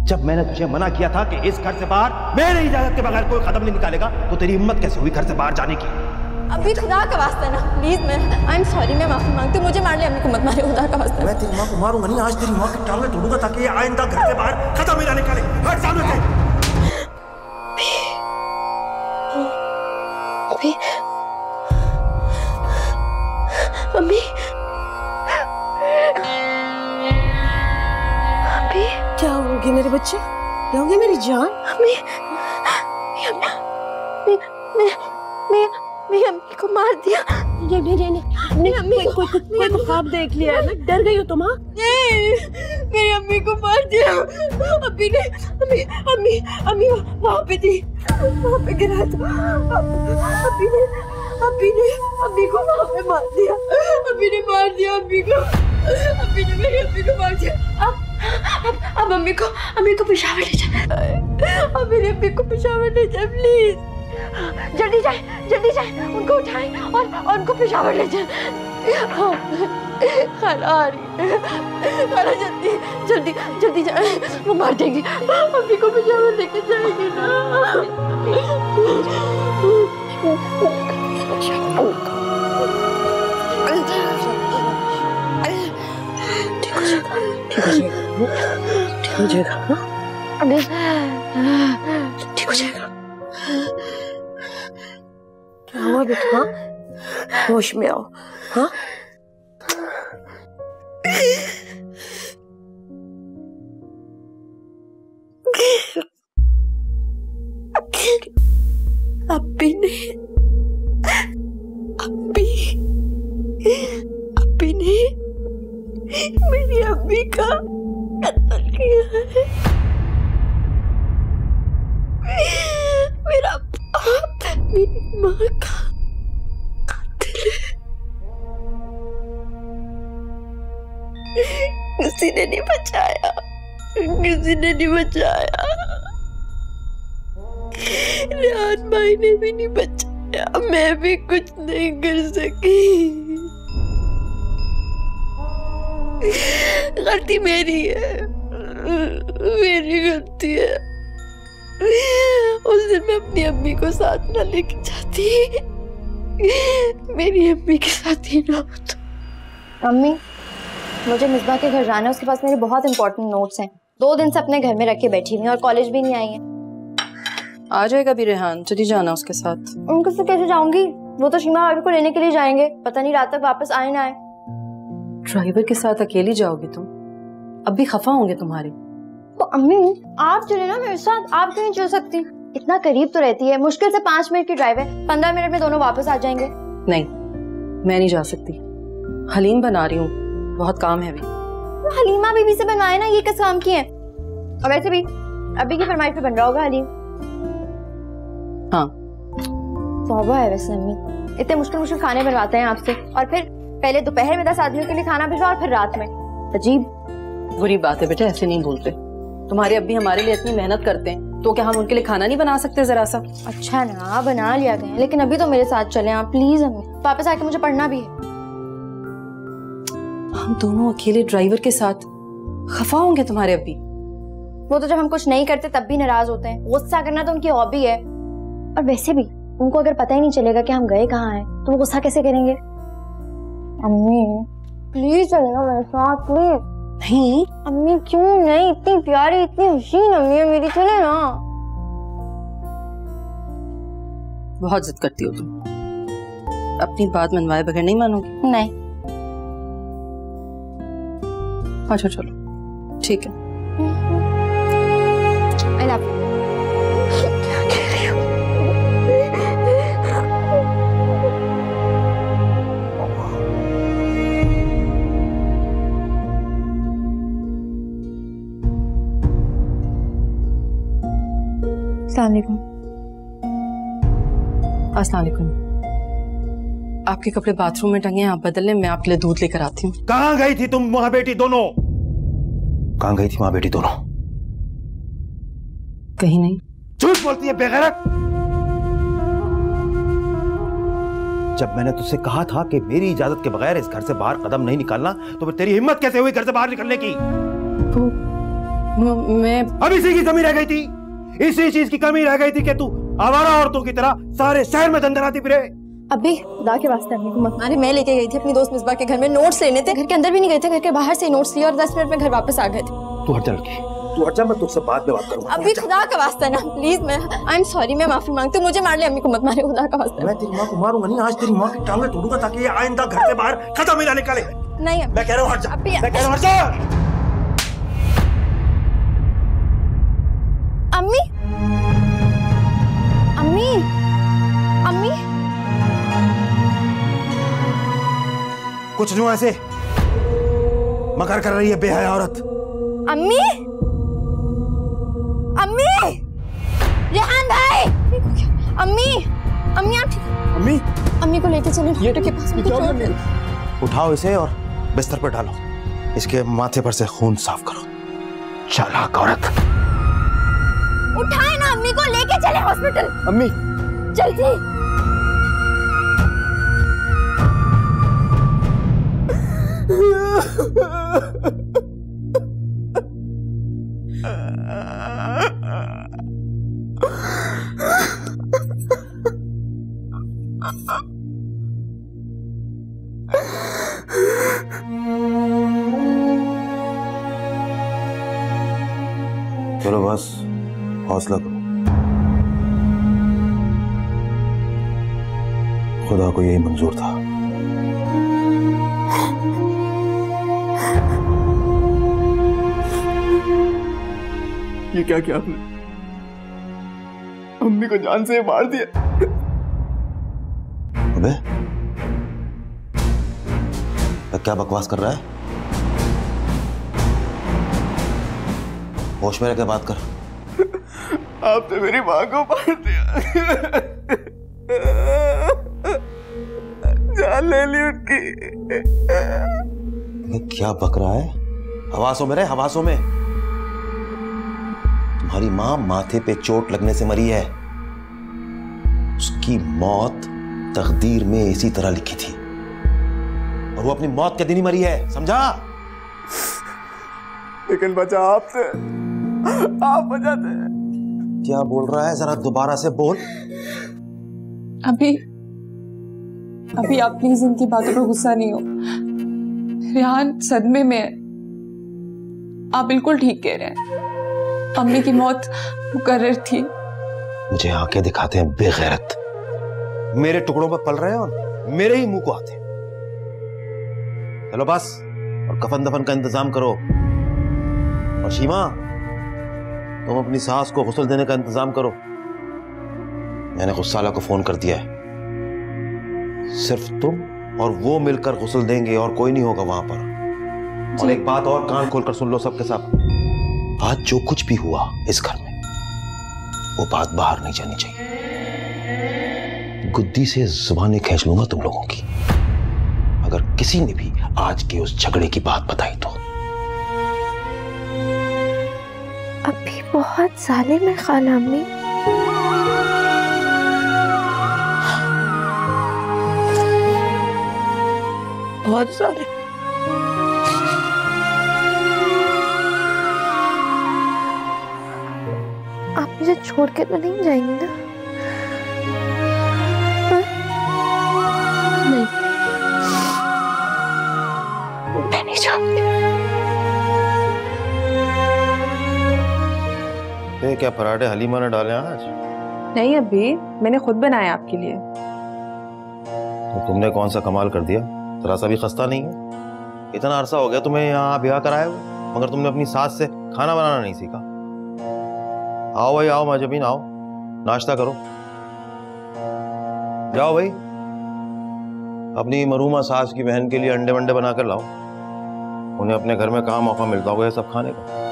जब मैंने तुझे मना किया था कि इस घर से बाहर मेरी इजाजत के बगैर कोई कदम नहीं निकालेगा, तो तेरी हिम्मत कैसे हुई घर से बाहर जाने की? अभी खुदा का वास्ता ना, प्लीज, मैं आई एम सॉरी, मैं माफी मांगती हूँ। मुझे मार ले, अम्मी को मत मारे, खुदा का वास्ता। मैं तेरी माँ को मारूंगा नहीं, आज तेरी माँ की टांगें तोड़ूंगा ताकि ये आइंदा घर से बाहर कदम ही ना निकाले। हट सामने से। अम्मी, अम्मी, क्या होगी मेरे बच्चे? क्या होगी मेरी जान? अम्मी, मैं अम्मी को मार दिया। नहीं, अम्मी कोई ख्वाब देख लिया है ना? डर गई हो तुम? हाँ, नहीं, मेरी अम्मी को मार दिया। अम्मी ने अम्मी वहाँ पे थी, वहाँ पे गिरा था। अम्मी को वहाँ पे मार दिया। अम्मी ने मार दिया अम्मी को। अम्मी ने मेरी अम्मी को मार दिया। अब अम्मी को पेशावर ले जाए। अब मेरी अम्मी को पेशावर ले जाए, प्लीज। जल्दी जाए, उनको उठाएं और उनको पेशावर ले जाए। खाना आ रही है, खाना जल्दी जाए, वो मार देंगे। अम्मी को पेशावर लेके जाएंगे ना। ठीक हो जाएगा। क्या हुआ बेटा? होश में आओ। हाँ, अब्बी ने मेरी अम्मी का कत्ल किया है। मेरा बाप मेरी माँ का कातिल है। किसी ने नहीं बचाया। रियान भाई ने भी नहीं बचाया। मैं भी कुछ नहीं कर सकी। गलती मेरी है, मेरी गलती है। उस दिन मैं अपनी अम्मी को साथ ना लेके जाती, मेरी अम्मी के साथ ही ना होता। अम्मी, मुझे मिसबा के घर जाना है, उसके पास मेरे बहुत इंपॉर्टेंट नोट्स हैं। 2 दिन से अपने घर में रख के बैठी हुई और कॉलेज भी नहीं आई है। आ जाएगा भी रेहान, चली जाना उसके साथ। उनके साथ कैसे जाऊंगी? वो तो शीमा भाभी को लेने के लिए जाएंगे, पता नहीं रात तक वापस आए ना आए। ड्राइवर के साथ अकेली जाओगी तुम? अब भी खफा होंगे तुम्हारे। तो अम्मी, आप चले ना मेरे साथ, आप क्यों नहीं चल सकती? इतना करीब तो रहती है, मुश्किल से 5 मिनट की ड्राइव है, 15 मिनट में दोनों वापस आ जाएंगे। नहीं, मैं नहीं जा सकती। हलीम बना रही हूँ, बहुत काम है अभी। तो हलीमा बीबी से बनवाए ना, ये किस काम की है? और वैसे भी अभी की फरमाइश पे बन रहा होगा हलीम। हाँ, तौबा है वैसे अम्मी, इतने मुश्किल खाने बनवाते हैं आपसे, और फिर पहले दोपहर में 10 आदमियों के लिए खाना भिजवा और फिर रात में। अजीब। बुरी बात है बेटा, ऐसे नहीं बोलते। तुम्हारे अब्बी हमारे लिए इतनी मेहनत करते हैं, तो क्या हम उनके लिए खाना नहीं बना सकते जरा सा? अच्छा ना, बना लिया गया, लेकिन अभी तो मेरे साथ चले आप प्लीज। अम्मी, वापस आके मुझे पढ़ना भी है। हम दोनों अकेले ड्राइवर के साथ, खफा होंगे तुम्हारे अब्बी। वो तो जब हम कुछ नहीं करते तब भी नाराज होते हैं। गुस्सा करना तो उनकी हॉबी है। और वैसे भी उनको अगर पता ही नहीं चलेगा कि हम गए कहाँ हैं, तो वो गुस्सा कैसे करेंगे? अम्मी प्लीज चलना मेरे साथ, प्लीज। नहीं अम्मी, क्यों नहीं? इतनी प्यारी, इतनी हसीन अम्मी है मेरी, चले ना। बहुत जिद करती हो तुम, अपनी बात मनवाए बगैर नहीं मानोगी? नहीं। अच्छा चलो, ठीक है। I love you। क्या कह रही हो? अस्सलाम वालेकुम। अस्सलाम वालेकुम। आपके कपड़े बाथरूम में टंगे हैं, आप बदल लें, मैं आपके लिए दूध लेकर आती हूँ। कहाँ गई थी तुम माँ बेटी दोनों? कहाँ गई थी माँ बेटी दोनों? कहीं नहीं। झूठ बोलती है बेगैरत। जब मैंने तुझसे कहा था कि मेरी इजाजत के बगैर इस घर से बाहर कदम नहीं निकालना, तो फिर तेरी हिम्मत कैसे हुई घर से बाहर निकलने की? मैं अब इसी की कमी रह गई थी, इसी चीज की कमी रह गई थी कि तू आवारा औरतों की तरह सारे शहर में दंदनाती फिरे। अभी खुदा के वास्ते अम्मी को मत मारे। मैं लेके गई थी अपनी दोस्त मिसबा के घर में, नोट्स लेने थे। घर के अंदर भी नहीं गए थे, घर के बाहर से नोट्स लिए और 10 मिनट में घर वापस आ गए थे। तू हट जा लड़की, तू हट जा, मैं तुझसे बाद में बात करूंगा। अभी खुदा का वास्ता ना प्लीज, मैं आई एम सॉरी, मैं माफी मांगती हूँ। मुझे मार ले, अम्मी को मत मारे, खुदा का वास्ता। मैं तेरी माँ को मारूंगा नहीं, आज तेरी माँ की टांगें तोड़ूंगा ताकि ये आइंदा घर से बाहर खत्म ही ना निकाले। नहीं मैं कह रहा हूँ हट जा, अभी मैं कह रहा हूँ हट जा। अम्मी, अम्मी, अम्मी, कुछ नहीं ऐसे मकर कर रही है बेहया औरत। अम्मी, अम्मी, रेहान भाई, अम्मी, अम्मी आप ठीक? अम्मी, अम्मी को लेके चले डॉक्टर के पास। उठाओ इसे और बिस्तर पर डालो, इसके माथे पर से खून साफ करो। चालाक औरत। उठाए ना, अम्मी को लेके चले हॉस्पिटल। अम्मी जल्दी। चलो बस हौसला करो, खुदा को यही मंजूर था। ये क्या किया आपने? अम्मी को जान से मार दिया। अबे क्या बकवास कर रहा है? होश में रह के बात कर। आपने मेरी माँ को मार दिया, जान ले ली उनकी। क्या बक रहा है? हवासों में रहे, हवासों में। तुम्हारी माँ माथे पे चोट लगने से मरी है। उसकी मौत तकदीर में इसी तरह लिखी थी और वो अपनी मौत के दिन ही मरी है, समझा? लेकिन बचा आपसे, आप बचाते। क्या बोल रहा है? जरा दोबारा से बोल। अभी आप प्लीज इनकी बातों पर गुस्सा नहीं हो। रेहान सदमे में है। आप बिल्कुल ठीक कह रहे हैं, अम्मी की मौत मुकर्रर थी। मुझे आंखें दिखाते हैं बेगैरत, मेरे टुकड़ों पर पल रहे हैं और मेरे ही मुंह को आते हैं। चलो बस, और कफन दफन का इंतजाम करो। और शीमा, तुम अपनी सास को गुस्ल देने का इंतजाम करो। मैंने गुस्साला को फोन कर दिया है, सिर्फ तुम और वो मिलकर गुस्ल देंगे और कोई नहीं होगा वहां पर। और एक बात और कान खोलकर सुन लो सबके सब, आज जो कुछ भी हुआ इस घर में वो बात बाहर नहीं जानी चाहिए। गुद्दी से जुबानें खींच लूंगा तुम लोगों की अगर किसी ने भी आज के उस झगड़े की बात बताई तो। अभी बहुत साले में खाला अम्मी। बहुत सारे। आप मुझे छोड़ के तो नहीं जाएंगी ना? नहीं, मैं नहीं चाहती। क्या पराठे हलीमा ने डाले आज? नहीं अभी, मैंने खुद बनाया आपके लिए। तो तुमने कौन सा कमाल कर दिया? जरा सा भी खस्ता नहीं है। इतना अरसा हो गया तुम्हें यहाँ ब्याह कराए हुए, मगर तुमने अपनी सास से खाना बनाना नहीं सीखा। आओ भाई आओ, माजबीन आओ, नाश्ता करो। जाओ भाई, अपनी मरूमा सास की बहन के लिए अंडे वंडे बनाकर लाओ। उन्हें अपने घर में कहाँ मौका मिलता होगा ये सब खाने का।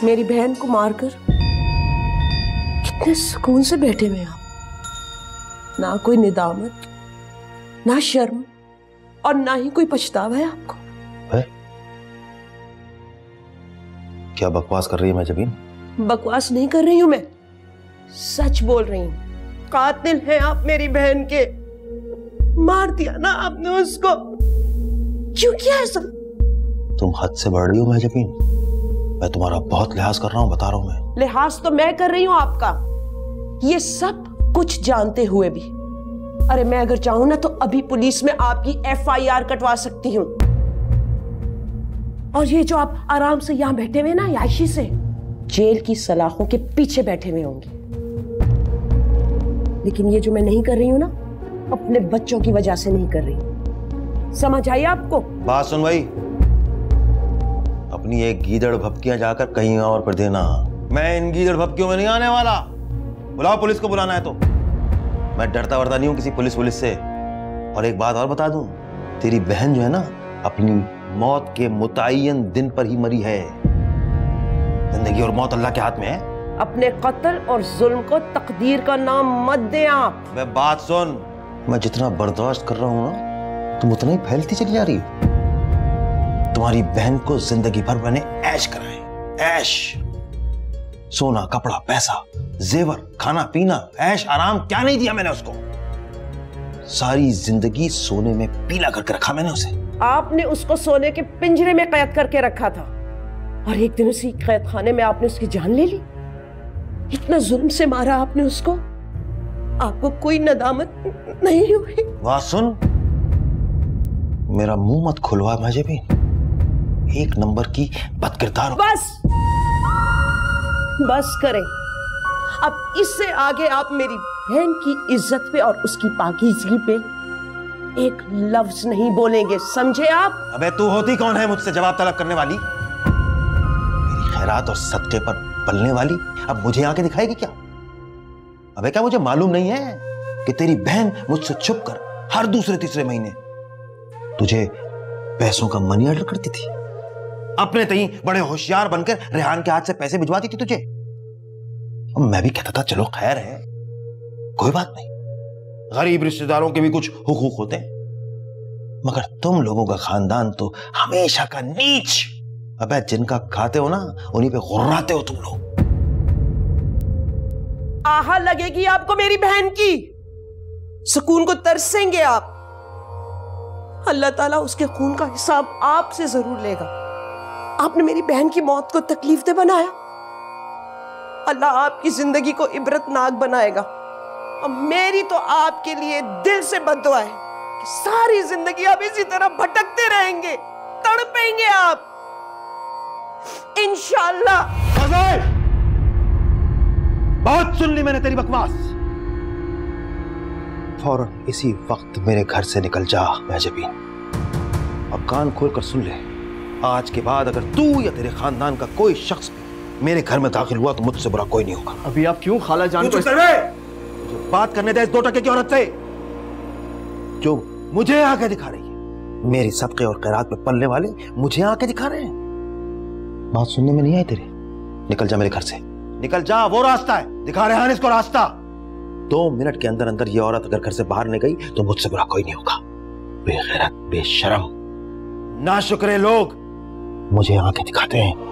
मेरी बहन को मारकर कितने सुकून से बैठे हुए आप। ना कोई निदामत, ना शर्म और ना ही कोई पछतावा है आपको। है? क्या बकवास कर रही है माजबीन? बकवास नहीं कर रही हूं मैं, सच बोल रही हूं। कातिल हैं आप मेरी बहन के। मार दिया ना आपने उसको। क्यों किया ऐसा? तुम हद से बढ़ रही हो महजबीन। मैं तुम्हारा बहुत लिहाज कर रहा हूं, बता रहा हूं मैं। लिहाज तो मैं कर रही हूं आपका, ये सब कुछ जानते हुए भी। अरे मैं अगर चाहूं ना तो अभी पुलिस में आपकी FIR कटवा सकती हूं। और ये जो आप आराम से यहां बैठे हुए ना याशी से, जेल की सलाखों के पीछे बैठे हुए होंगे। लेकिन ये जो मैं नहीं कर रही हूं ना, अपने बच्चों की वजह से नहीं कर रही। समझ आई आपको? बात सुन भाई, अपनी एक गीदड़ भपकियां जाकर कहीं और पर देना। मैं इन गीदड़ भपकियों में नहीं आने वाला। बुलाओ पुलिस को, बुलाना है तो। मैं डरता वरता नहीं हूं किसी पुलिस से। और एक बात और बता दूं, तेरी बहन जो है ना, अपनी मौत के मुतय्यन दिन पर ही मरी है। जिंदगी और मौत अल्लाह के हाथ में है। अपने कत्ल और जुल्म को तकदीर का नाम मत दें आप। मैं बात सुन, मैं जितना बर्दाश्त कर रहा हूं ना, तुम उतना ही फैलती चली जा रही हो। तुम्हारी बहन को जिंदगी भर मैंने ऐश कराए, ऐश। सोना, कपड़ा, पैसा, जेवर, खाना पीना, ऐश आराम क्या नहीं दिया मैंने उसको। सारी जिंदगी सोने में पीला करके रखा मैंने उसे। आपने उसको सोने के पिंजरे में कैद करके रखा था, और एक दिन उसी कैद खाने में आपने उसकी जान ले ली। इतना जुल्म से मारा आपने उसको, आपको कोई नदामत नहीं हुई? वाह सुन, मेरा मुंह मत खुलवा महजबीन। एक नंबर की बदकिरदार हो। बस करें। अब इससे आगे आप मेरी बहन की इज्जत पे और उसकी पाकीज़गी पे एक लफ्ज नहीं बोलेंगे, समझे आप? अबे तू होती कौन है मुझसे जवाब तलब करने वाली? मेरी खैरात और सदके पर पलने वाली अब मुझे आके दिखाएगी क्या? अबे क्या मुझे मालूम नहीं है कि तेरी बहन मुझसे छुप कर हर दूसरे तीसरे महीने तुझे पैसों का मनी ऑर्डर करती थी? अपने तई बड़े होशियार बनकर रेहान के हाथ से पैसे भिजवाती थी तुझे। और मैं भी कहता था चलो खैर है, कोई बात नहीं, गरीब रिश्तेदारों के भी कुछ हुकूक होते हैं। मगर तुम लोगों का खानदान तो हमेशा का नीच। अबे जिनका खाते हो ना, उन्हीं पे गुर्राते हो तुम लोग। आहा लगेगी आपको मेरी बहन की, सुकून को तरसेंगे आप। अल्लाह ताला उसके खून का हिसाब आपसे जरूर लेगा। आपने मेरी बहन की मौत को तकलीफ दे बनाया, अल्लाह आपकी जिंदगी को इबरतनाक बनाएगा। और मेरी तो आपके लिए दिल से बद्दुआ है कि सारी जिंदगी आप इसी तरह भटकते रहेंगे, तड़पेंगे आप, इंशाअल्लाह। बहुत सुन ली मैंने तेरी बकवास। फौरन इसी वक्त मेरे घर से निकल जा महजबीन, और कान खोलकर सुन ले। आज के बाद अगर तू या तेरे खानदान का कोई शख्स मेरे घर में दाखिल हुआ तो मुझसे बुरा कोई नहीं होगा। अभी आप क्यों खाला जान को बात करने दे इस 2 टके की औरत से जो मुझे आके दिखा रही है। मेरी सदके और खैरात में पलने वाले मुझे आके दिखा रहे हैं। बात सुनने में नहीं आई तेरे? निकल जा मेरे घर से, निकल जा। वो रास्ता है, दिखा रहे हैं इसको रास्ता। 2 मिनट के अंदर अंदर ये औरत अगर घर से बाहर नहीं गई तो मुझसे बुरा कोई नहीं होगा। बेगैरत, बेशरम, नाशुक्रे लोग मुझे आके दिखाते हैं।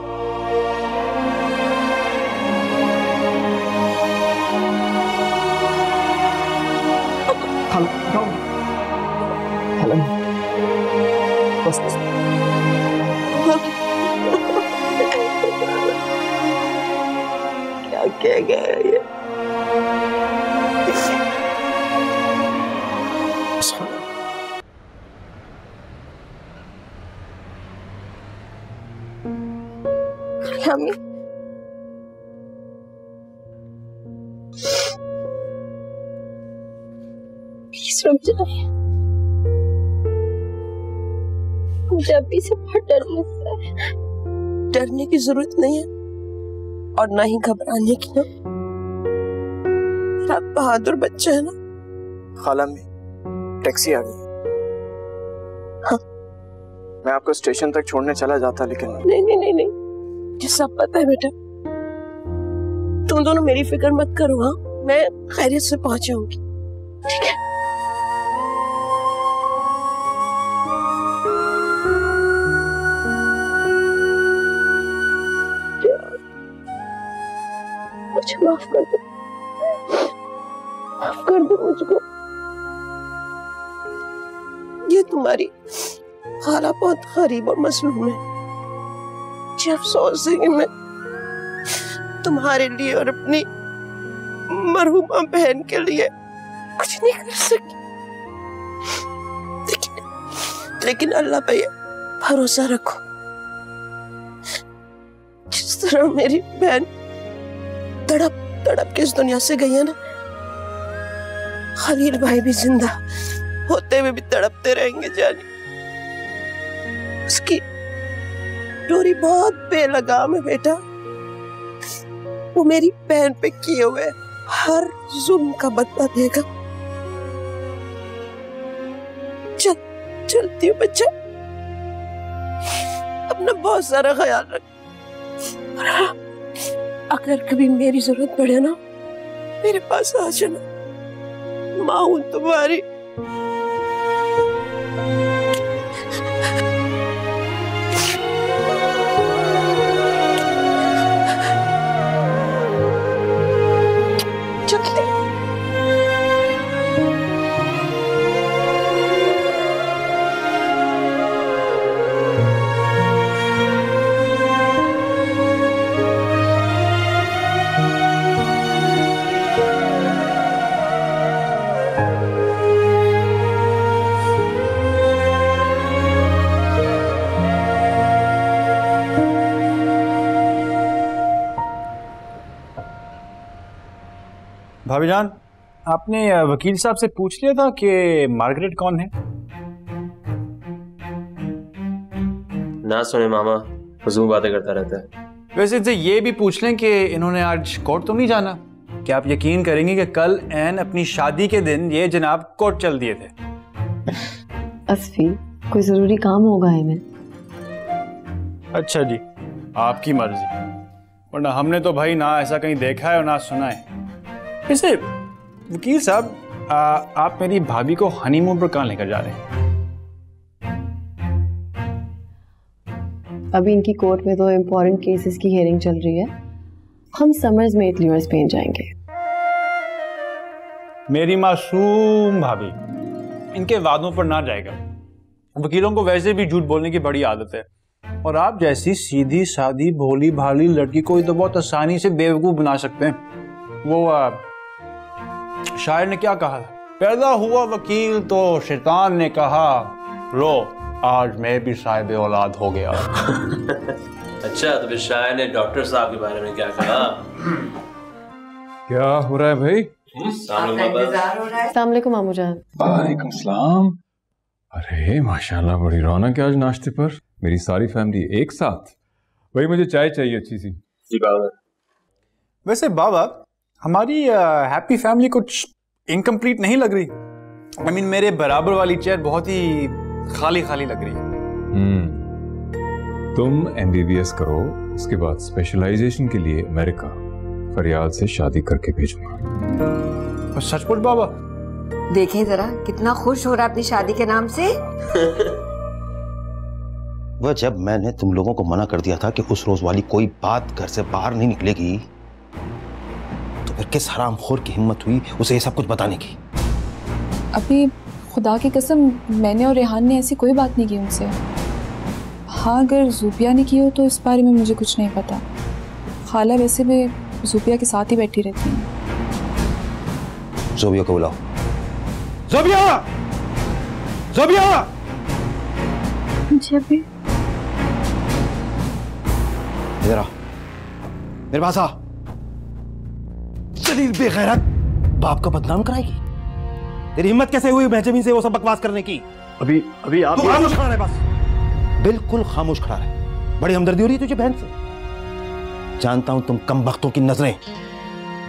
क्या कह गया ये? प्लीज रुक जाइए, मुझे अभी से बहुत डर लगता है। डरने की जरूरत नहीं है और ना ही घबराने की ना। मेरा बहादुर बच्चा है ना। खाला में टैक्सी आ गई। हाँ। मैं आपको स्टेशन तक छोड़ने चला जाता, लेकिन नहीं नहीं नहीं नहीं, मुझे सब पता है बेटा। तुम दोनों मेरी फिक्र मत करो। हाँ, मैं खैरियत से पहुंच जाऊंगी, ठीक है? मुझे माफ कर दो, माफ कर दो मुझको। कि तुम्हारी खाला बहुत गरीब और मजलूम है। मुझे अफसोस है कि मैं तुम्हारे लिए और अपनी मरहुमा बहन के लिए कुछ नहीं कर सकी। लेकिन अल्लाह पे भरोसा रखो, जिस तरह मेरी बहन तड़प तड़प के इस दुनिया से गई है ना, खलील भाई भी जिंदा होते हुए भी तड़पते रहेंगे जानी। उसकी डोरी बहुत बेलगाम है बेटा। वो मेरी बहन पे किए हुए हर जुल्म का बदला देगा। चलती हूँ बच्चा, अपना बहुत सारा ख्याल रख। और हाँ, अगर कभी मेरी जरूरत पड़े ना, मेरे पास आ जाना, माँ हूं तुम्हारी। चलती भाभी जान, आपने वकील साहब से पूछ लिया था कि मार्गरेट कौन है? ना सुने मामा, फजूल बातें करता रहता है। वैसे इनसे ये भी पूछ लें कि इन्होंने आज कोर्ट तो नहीं जाना। क्या आप यकीन करेंगे कि कल एन अपनी शादी के दिन ये जनाब कोर्ट चल दिए थे। असफी, कोई जरूरी काम होगा इन्हें। अच्छा जी, आपकी मर्जी, वरना हमने तो भाई ना ऐसा कहीं देखा है और ना सुना है। वैसे वकील साहब, आप मेरी भाभी को हनीमून पर कहाँ लेकर जा रहे हैं? अभी इनकी कोर्ट में तो इम्पोर्टेंट केसेस की हियरिंग चल रही है। हम समर्स में इटली और स्पेन जाएंगे। मेरी मासूम भाभी इनके वादों पर ना जाएगा। वकीलों को वैसे भी झूठ बोलने की बड़ी आदत है, और आप जैसी सीधी सादी भोली भाली लड़की को तो बहुत आसानी से बेवकूफ बना सकते हैं। वो शायर ने क्या कहा, पैदा हुआ वकील तो शैतान ने कहा लो आज मैं भी साहिब औलाद हो गया। अच्छा, तो फिर शायर ने डॉक्टर साहब के बारे में क्या कहा? क्या हो रहा है भाई? अस्सलाम वालेकुम मामू जान। वालेकुम सलाम। अरे माशाल्लाह, बड़ी रौनक है आज नाश्ते पर। मेरी सारी फैमिली एक साथ। भाई मुझे चाय चाहिए अच्छी सी। जी बाबा। वैसे बाबा, हमारी हैप्पी फैमिली कुछ इनकम्प्लीट नहीं लग रही। I mean, मेरे बराबर वाली चेयर बहुत ही खाली खाली लग रही है। तुम MBBS करो, उसके बाद स्पेशलाइजेशन के लिए अमेरिका फरियाद से शादी करके भेजूंगा। सचमुच बाबा? देखें जरा कितना खुश हो रहा है अपनी शादी के नाम से। वह जब मैंने तुम लोगों को मना कर दिया था कि उस रोज वाली कोई बात घर से बाहर नहीं निकलेगी, तो फिर किस हरामखोर की हिम्मत हुई उसे ये सब कुछ बताने की? अभी खुदा की कसम, मैंने और रेहान ने ऐसी कोई बात नहीं की उनसे। हाँ, अगर ज़ूबिया ने की हो तो इस बारे में मुझे कुछ नहीं पता। खाला वैसे भी ज़ूबिया के साथ ही बैठी रहती हैं। ज़ूबिया को बुलाओ। ज़ूबिया! ज़ूबिया! मुझे अभी इधर आ, मेरे पास आ। जलील बेगैरत, बाप का बदनाम कराएगी। तेरी हिम्मत कैसे हुई बेंजामिन से वो सब बकवास करने की? अभी आप तू खामोश खड़ा रहे, बस बिल्कुल खामोश खड़ा रहे। बड़ी हमदर्दी हो रही है तुझे बहन से। जानता हूं तुम कमबख्तों की नजरें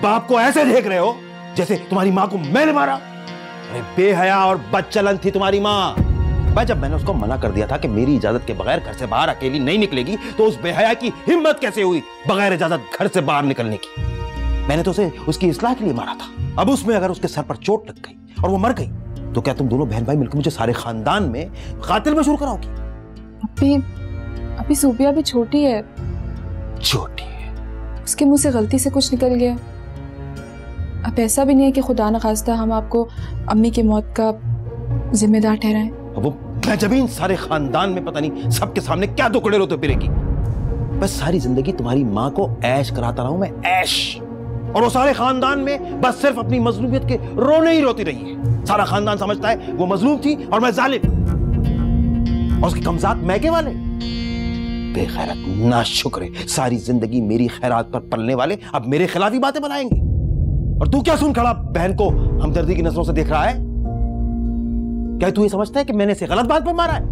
बाप को ऐसे देख रहे हो जैसे तुम्हारी मां को मैंने मारा। अरे बेहया और बदचलन थी तुम्हारी मां। भाई जब मैंने उसको मना कर दिया था कि मेरी इजाजत के बगैर घर से बाहर अकेली नहीं निकलेगी, तो उस बेहया की हिम्मत कैसे हुई बगैर इजाजत घर से बाहर निकलने की? मैंने तो उसे उसकी इस्लाह के लिए मारा था। अब उसमें अगर उसके सर पर चोट लग गई और वो मर गई, तो क्या तुम दोनों बहन भाई मिलकर मुझे सारे खानदान में कातिल मशहूर कराओगी? अभी ज़ूबिया भी छोटी है। छोटी है? उसके मुंह से गलती से कुछ निकल गया। अब ऐसा भी नहीं है कि खुदा न खास्ता हम आपको अम्मी की मौत का जिम्मेदार ठहराएं। वो मैं जब इन सारे खानदान में पता नहीं सबके सामने क्या दुखड़े रोते फिरेगी। बस सारी जिंदगी तुम्हारी माँ को ऐश कराता रहा हूं मैं, ऐश। और वो सारे खानदान में बस सिर्फ अपनी मजलूमियत के रोने ही रोती रही है। सारा खानदान समझता है वो मजलूम थी और मैं जालिम, और उसके कमजात मैके वाले बेखैरत नाशुक्र, सारी जिंदगी मेरी खैरात पर पलने वाले अब मेरे खिलाफ ही बातें बनाएंगे। और तू क्या सुन खड़ा बहन को हमदर्दी की नजरों से देख रहा है? क्या तू ये समझता है कि मैंने इसे गलत बात पर मारा है?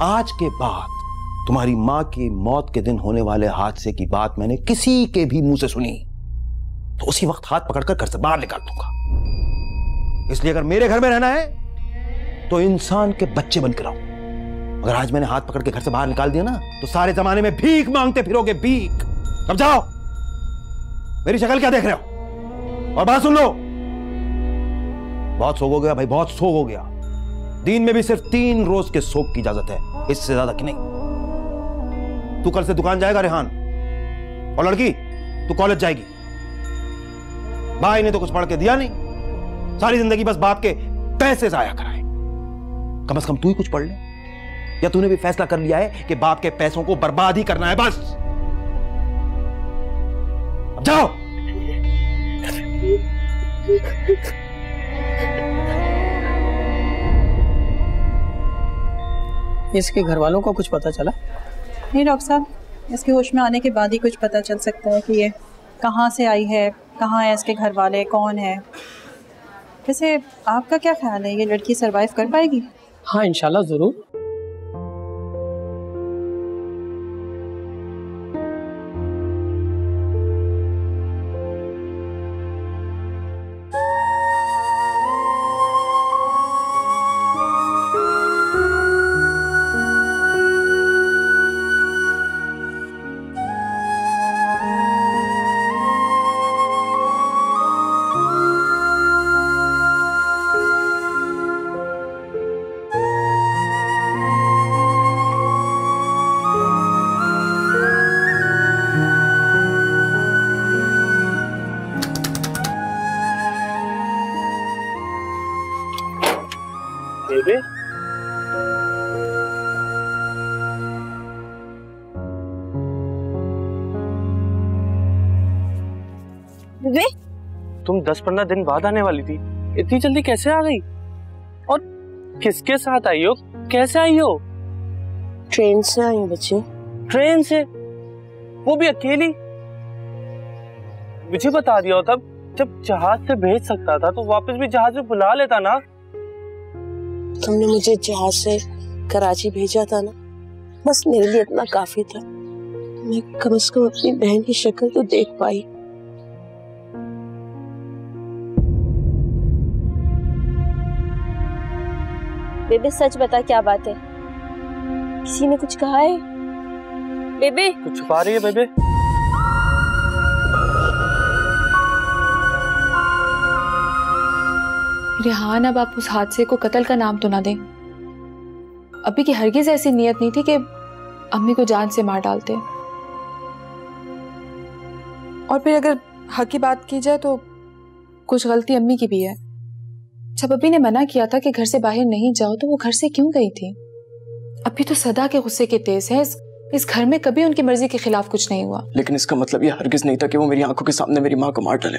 आज के बाद तुम्हारी मां की मौत के दिन होने वाले हादसे की बात मैंने किसी के भी मुंह से सुनी तो उसी वक्त हाथ पकड़कर घर से बाहर निकाल दूंगा। इसलिए अगर मेरे घर में रहना है तो इंसान के बच्चे बनकर रहो। अगर आज मैंने हाथ पकड़ के घर से बाहर निकाल दिया ना तो सारे जमाने में भीख मांगते फिरोगे, भीख। अब जाओ, मेरी शक्ल क्या देख रहे हो? और बात सुन लो, बहुत सोग हो गया भाई, बहुत सोग हो गया। दिन में भी सिर्फ 3 रोज के सोग की इजाजत है, इससे ज्यादा की नहीं। तू कल से दुकान जाएगा रेहान, और लड़की तू कॉलेज जाएगी। भाई ने तो कुछ पढ़ के दिया नहीं, सारी जिंदगी बस बाप के पैसे जाया कराए। कम से कम तू ही कुछ पढ़ ले, या तूने भी फैसला कर लिया है कि बाप के पैसों को बर्बाद ही करना है बस? अब जाओ। इसके घर वालों को कुछ पता चला? नहीं डॉक्टर साहब, इसके होश में आने के बाद ही कुछ पता चल सकता है कि ये कहाँ से आई है, कहाँ है इसके घर वाले, कौन है। वैसे आपका क्या ख्याल है, ये लड़की सरवाइव कर पाएगी? हाँ इंशाल्लाह जरूर। तुम 10-15 दिन बाद आने वाली थी, इतनी जल्दी कैसे आ गई? और किसके साथ आई हो, कैसे आई हो? ट्रेन से आई हूँ बच्चे। ट्रेन से? वो भी अकेली? मुझे बता दिया होता, जब जहाज से भेज सकता था तो वापस भी जहाज में बुला लेता ना। तुमने मुझे जहाज से कराची भेजा था ना, बस मेरे लिए इतना काफी था। मैं कम से कम अपनी बहन की शक्ल तो देख पाई। बेबे सच बता, क्या बात है? किसी ने कुछ कहा है? बेबे कुछ छुपा रही है बेबे? रेहान, अब आप उस हादसे को कत्ल का नाम तो ना दें। अभी की हरगिज ऐसी नीयत नहीं थी कि अम्मी को जान से मार डालते। और फिर अगर हक की बात की जाए तो कुछ गलती अम्मी की भी है। जब अभी ने मना किया था कि घर से बाहर नहीं जाओ तो वो घर से क्यों गई थी? अभी तो सदा के गुस्से के तेज है। इस घर में कभी उनकी मर्जी के खिलाफ कुछ नहीं हुआ। लेकिन इसका मतलब ये हरगिज नहीं था कि वो मेरी आंखों के सामने मेरी माँ को मार डाले।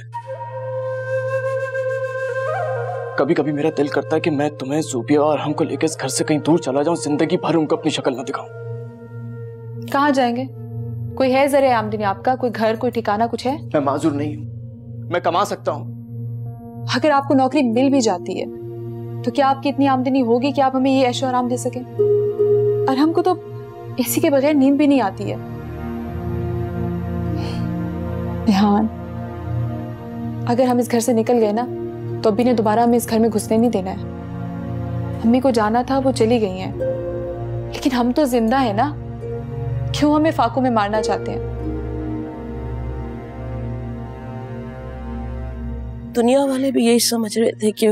कभी कभी मेरा दिल करता है कि मैं तुम्हें, ज़ूबिया और हमको लेकर इस घर से कहीं दूर चला जाऊं, जिंदगी भर उनको अपनी शक्ल न दिखाऊं। कहाँ जाएंगे? कोई है जरिए आमदनी आपका? कोई घर, कोई ठिकाना कुछ है? मैं माजूर नहीं हूँ, मैं कमा सकता हूँ। अगर आपको नौकरी मिल भी जाती है तो क्या आपकी इतनी आमदनी होगी कि आप हमें ये ऐशो आराम दे सके? और हमको तो इसी के बगैर नींद भी नहीं आती है। रेहान, अगर हम इस घर से निकल गए ना तो अभी ने दोबारा हमें इस घर में घुसने नहीं देना है। अम्मी को जाना था, वो चली गई हैं, लेकिन हम तो जिंदा है ना। क्यों हमें फाकों में मारना चाहते हैं? दुनिया वाले भी यही समझ रहे थे कि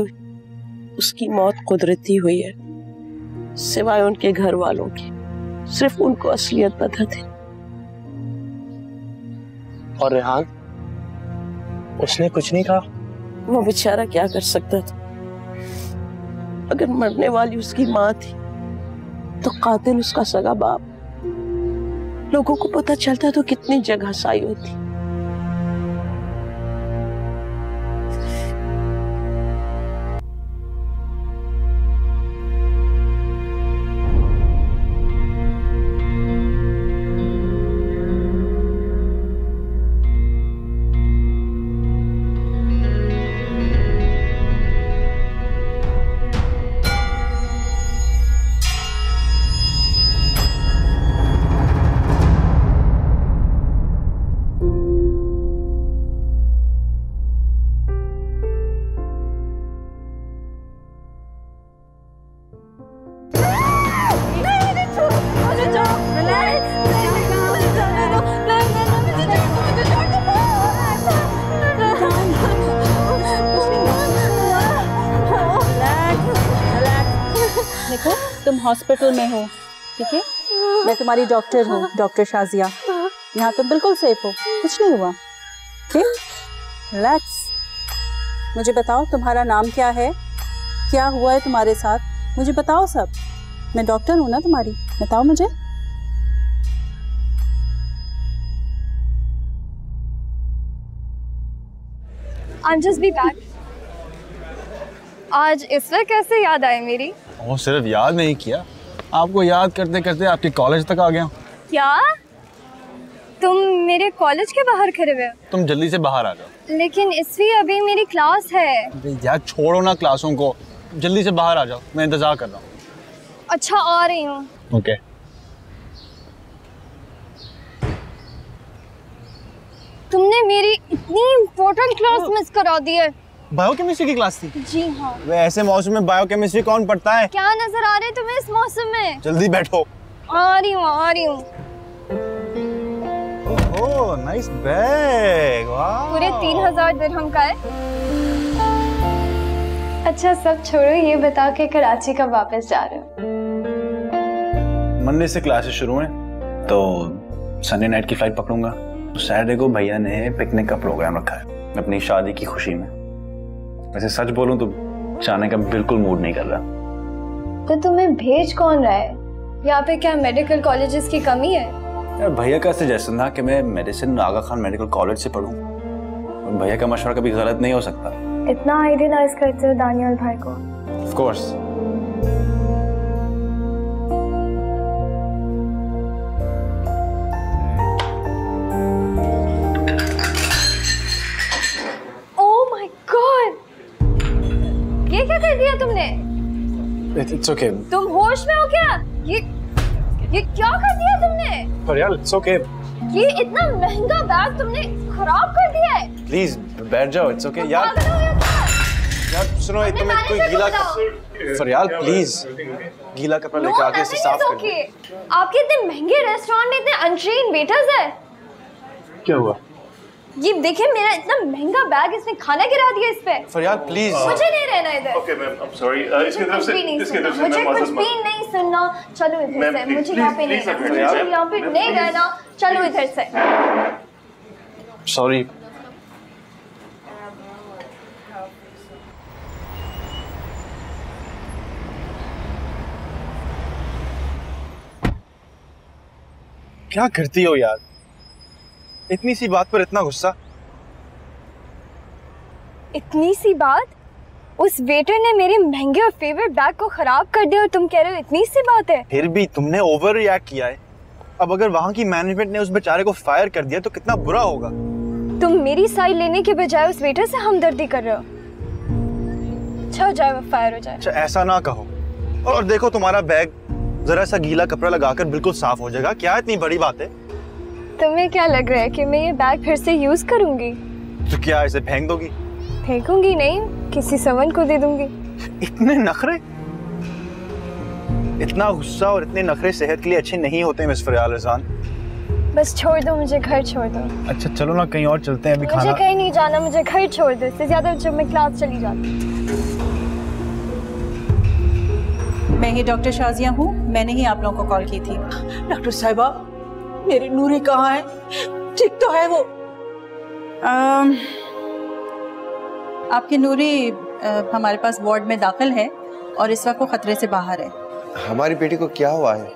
उसकी मौत कुदरती हुई है, सिवाय उनके घर वालों की। सिर्फ उनको असलियत पता थी। और रेहान, उसने कुछ नहीं कहा? वो बेचारा क्या कर सकता था? अगर मरने वाली उसकी माँ थी तो कातिल उसका सगा बाप। लोगों को पता चलता तो कितनी जगह साई होती। देखो, तुम हॉस्पिटल में हो, ठीक है? मैं तुम्हारी डॉक्टर हूँ, डॉक्टर शाजिया। यहाँ तुम बिल्कुल सेफ हो, कुछ नहीं हुआ, ठीक? रिलैक्स। मुझे बताओ तुम्हारा नाम क्या है, क्या हुआ है तुम्हारे साथ, मुझे बताओ सब। मैं डॉक्टर हूँ ना तुम्हारी, बताओ मुझे। I'm just be back. आज इस वक्त कैसे याद आई मेरी? वो सिर्फ याद नहीं किया, आपको याद करते करते आपके कॉलेज तक आ गया। क्या? तुम मेरे कॉलेज के बाहर खड़े हुए हो? तुम जल्दी से बाहर आ जाओ। लेकिन इसवी अभी मेरी क्लास है। यार छोड़ो ना क्लासों को, जल्दी से बाहर आ जाओ, मैं इंतजार कर रहा हूँ। अच्छा आ रही हूँ। ओके। तुमने मेरी इतनी इम्पोर्टेंट क्लास मिस करा दी है। बायोकेमिस्ट्री की क्लास थी? जी हाँ। वे ऐसे मौसम में बायोकेमिस्ट्री कौन पढ़ता है? क्या नजर आ रहे तुम्हें इस मौसम में? जल्दी बैठो। आ रही हूँ। ओह नाइस बैग, वाह। पूरे 3000 दिरहम का है। अच्छा सब छोड़ो, ये बताओ कि कराची कब वापस जा रहे हो? मंडे से क्लासेस शुरू हैं, तो संडे नाइट की फ्लाइट पकड़ूंगा। तो सैटरडे को भैया ने पिकनिक का प्रोग्राम रखा है अपनी शादी की खुशी में। वैसे सच बोलूं तो जाने का बिल्कुल मूड नहीं कर रहा। तो तुम्हें भेज कौन रहा है? यहाँ पे क्या मेडिकल कॉलेजेस की कमी है? यार भैया का सजेशन था कि मैं मेडिसिन आगा खान मेडिकल कॉलेज से पढूं। भैया का मशवरा कभी गलत नहीं हो सकता। इतना आइडियलाइज करते हो दानियल भाई को? Of course. ये क्या कर दिया तुमने? It's okay. तुम होश में हो क्या? ये क्या कर दिया तुमने? फरियाल, it's okay. ये इतना महंगा बैग तुमने खराब कर दिया है। प्लीज बैठ जाओ, it's okay. यार सुनो, तुम्हें कोई गीला फरियाल प्लीज गीला कपड़ा लेकर आके इसे साफ कर दो। आपके इतने महंगे रेस्टोरेंट में इतने अनट्रेन्ड वेटर्स है। क्या हुआ? ये देखिए मेरा इतना महंगा बैग, इसने खाना गिरा दिया इस पे। फरियाल प्लीज। मुझे नहीं रहना इधर। Okay ma'am, I am sorry. इसकी तरफ से मुझे कुछ भी नहीं सुनना। चलो इधर से, मुझे यहाँ पे नहीं रहना, मुझे यहाँ पे नहीं रहना। चलो इधर से। सॉरी। क्या करती हो यार, इतनी सी बात पर इतना गुस्सा? इतनी सी बात? उस वेटर ने मेरे महंगे और फेवरेट बैग को खराब कर दिया और तुम कह रहे हो इतनी सी बात है? फिर भी तुमने ओवर रिएक्ट किया है। अब अगर वहां की मैनेजमेंट ने उस बेचारे को फायर कर दिया तो कितना बुरा होगा। तुम मेरी साइड लेने के बजाय उस वेटर से हमदर्दी कर रहे हो। अच्छा हो जाए वो फायर हो जाए। अच्छा ऐसा ना कहो। और देखो तुम्हारा बैग जरा सा गीला कपड़ा लगाकर बिल्कुल साफ हो जाएगा। क्या इतनी बड़ी बात है? तुम्हें क्या लग रहा है कि मैं ये बैग फिर से यूज करूंगी? तो क्या इसे फेंक दोगी? फेंकूंगी नहीं, किसी सवन को दे दूंगी। इतने नखरे, इतना गुस्सा और इतने नखरे सेहत के लिए अच्छे नहीं होते मिस फरियाल रिजवान। बस छोड़ दो मुझे, घर छोड़ दो। अच्छा चलो ना कहीं और चलते हैं, अभी खाना। मुझे कहीं नहीं जाना, मुझे घर छोड़ दो। इससे ज्यादा जब मैं क्लास चली जाती। मैं ही डॉक्टर शाजिया हूँ, मैंने ही आप लोगों को कॉल की थी। डॉक्टर साहिबा, मेरी नूरी कहाँ है? ठीक तो है वो? आपकी नूरी हमारे पास वार्ड में दाखिल है और इस वक्त वो खतरे से बाहर है। हमारी बेटी को क्या हुआ है?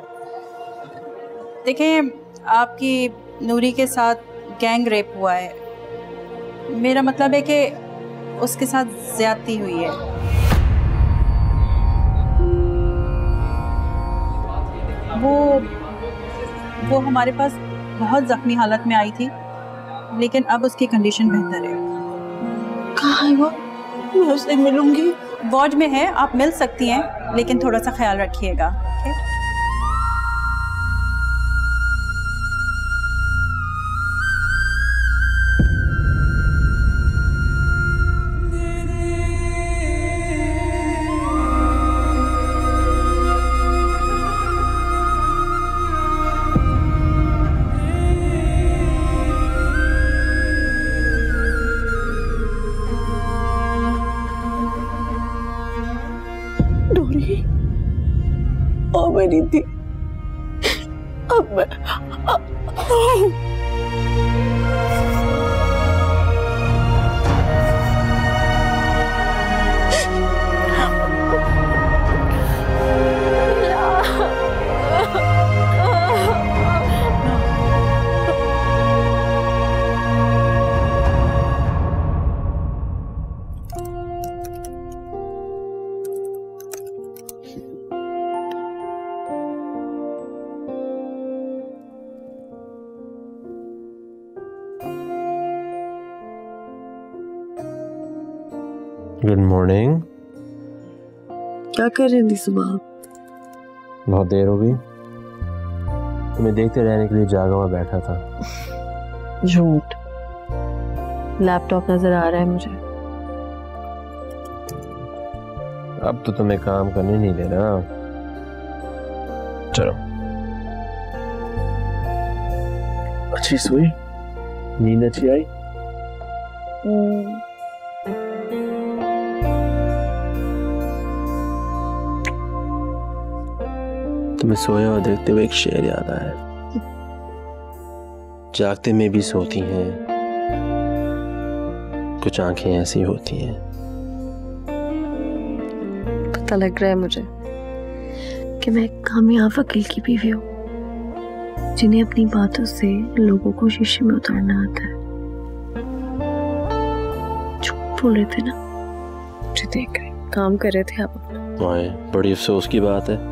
देखें, आपकी नूरी के साथ गैंग रेप हुआ है। मेरा मतलब है कि उसके साथ ज्यादती हुई है। वो हमारे पास बहुत जख्मी हालत में आई थी, लेकिन अब उसकी कंडीशन बेहतर है। कहाँ है वो? मैं उससे मिलूंगी। वार्ड में है, आप मिल सकती हैं, लेकिन थोड़ा सा ख्याल रखिएगा। मेरी थी अब मैं गुड मॉर्निंग। क्या कर रही थी सुबह? बहुत देर हो गई, तुम्हें देखते रहने के लिए जागा हुआ बैठा था। झूठ। लैपटॉप नजर आ रहा है मुझे। अब तो तुम्हें काम करने नहीं देना। चलो। अच्छी सोई? नींद अच्छी आई? तुम्हें सोया हुआ देखते हुए एक शेर याद आया। जागते में भी सोती हैं, कुछ आंखें ऐसी होती हैं। पता लग रहा है मुझे कि मैं एक कामयाब वकील की बीवी हूँ, जिन्हें अपनी बातों से लोगों को शीशे में उतारना आता है। झूठ बोल रहे थे ना, मुझे देख रहे काम कर रहे थे आप अपना। बड़ी अफसोस की बात है,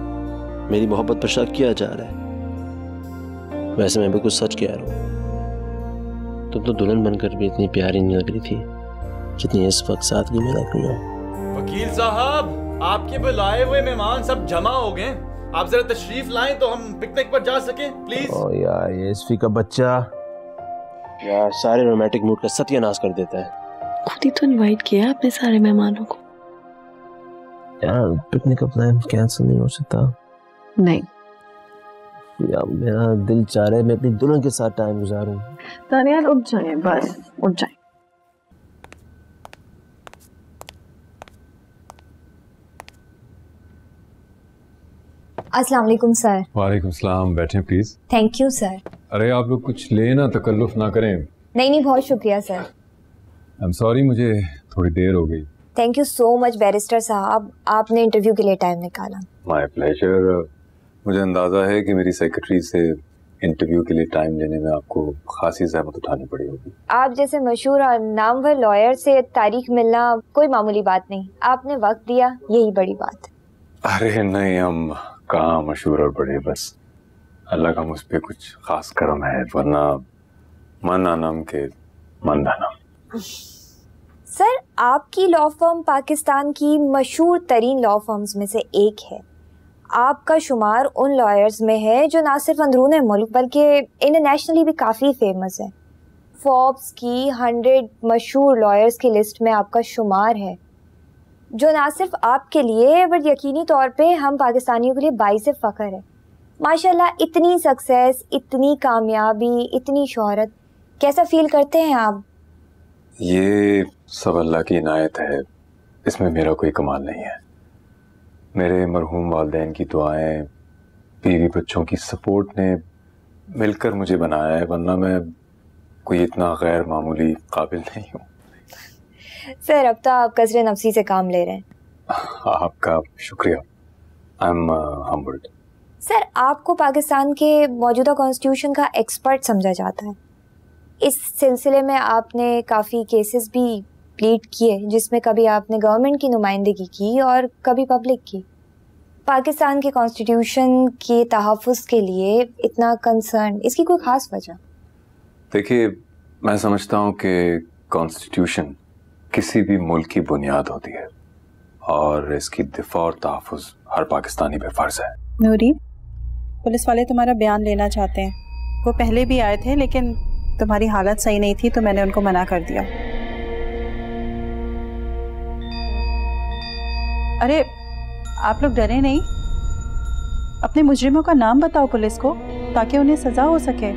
मेरी मोहब्बत पर शक किया जा रहा है। वैसे मैं भी कुछ सच कह रहा हूँ, तुम तो दुल्हन बनकर भी इतनी प्यारी नहीं लग रही थी जितनी इस वक्त साथ की में लग रही हो। वकील साहब, आपके बुलाए हुए मेहमान सब जमा हो गए, आप जरा तशरीफ लाएं तो हम पिकनिक पर जा सकें प्लीज। ओ यार, ये इसफी का बच्चा यार सारे रोमांटिक मूड का सत्यानाश कर देता है। खुद ही तो इनवाइट किया अपने सारे मेहमानों को। यार पिकनिक का प्लान कैंसिल नहीं हो सकता? नहीं यार, मेरा दिल चाह रहा है मैं अपनी दुल्हन के साथ टाइम गुजारूं। दानियाल उठ जाए, बस उठ जाए। अस्सलाम वालेकुम सर। वालेकुम सलाम, बैठें प्लीज। Thank you sir. अरे आप लोग कुछ लेना, तकल्लुफ ना करें। नहीं, बहुत शुक्रिया सर। आई एम सॉरी, मुझे थोड़ी देर हो गई। Thank you so much barrister साहब, आपने इंटरव्यू के लिए टाइम निकाला। My pleasure. मुझे अंदाजा है कि मेरी सेक्रेटरी से इंटरव्यू के लिए टाइम लेने में आपको खासी ज़हमत उठानी पड़ी होगी। आप जैसे मशहूर और नामवर लॉयर से तारीख मिलना कोई मामूली बात नहीं, आपने वक्त दिया, यही बड़ी बात है। अरे नहीं, हम कहाँ मशहूर और बड़े, बस अल्लाह का मुझ पे कुछ खास करम है, वरना मन आनम के मन धनम। सर, आपकी लॉ फर्म पाकिस्तान की मशहूर तरीन लॉ फर्म्स में से एक है। आपका शुमार उन लॉयर्स में है जो ना सिर्फ अंदरून मुल्क बल्कि इंटरनेशनली भी काफ़ी फेमस है। फोर्ब्स की 100 मशहूर लॉयर्स की लिस्ट में आपका शुमार है, जो ना सिर्फ आपके लिए बट यकीनी तौर पे हम पाकिस्तानियों के लिए बाइस फ़ख्र है। माशाल्लाह इतनी सक्सेस, इतनी कामयाबी, इतनी शोहरत, कैसा फील करते हैं आप? ये सब अल्लाह की इनायत है, इसमें मेरा कोई कमाल नहीं है। मेरे मरहूम वालिदैन की दुआएं, बीवी बच्चों की सपोर्ट ने मिलकर मुझे बनाया है, वरना मैं कोई इतना गैर मामूली काबिल नहीं हूँ। सर अब तो आप कसरे नफसी से काम ले रहे हैं। आपका शुक्रिया, आई एम हम्बल्ड। सर आपको पाकिस्तान के मौजूदा कॉन्स्टिट्यूशन का एक्सपर्ट समझा जाता है। इस सिलसिले में आपने काफ़ी केसेस भी प्लीड किए, जिसमें कभी आपने गवर्नमेंट की नुमाइंदगी की और कभी पब्लिक की। पाकिस्तान के कॉन्स्टिट्यूशन के तहफ़्फ़ुज़ के लिए इतना कंसर्न, इसकी कोई ख़ास वजह? देखिए, मैं समझता हूँ कि कॉन्स्टिट्यूशन किसी भी मुल्क की बुनियाद होती है और इसकी दिफा और तहफ़्फ़ुज़ हर पाकिस्तानी पे फ़र्ज़ है। नूरी, पुलिस वाले तुम्हारा बयान लेना चाहते हैं। वो पहले भी आए थे लेकिन तुम्हारी हालत सही नहीं थी तो मैंने उनको मना कर दिया। अरे आप लोग डरे नहीं, अपने मुजरिमों का नाम बताओ पुलिस को ताकि उन्हें सजा हो सके।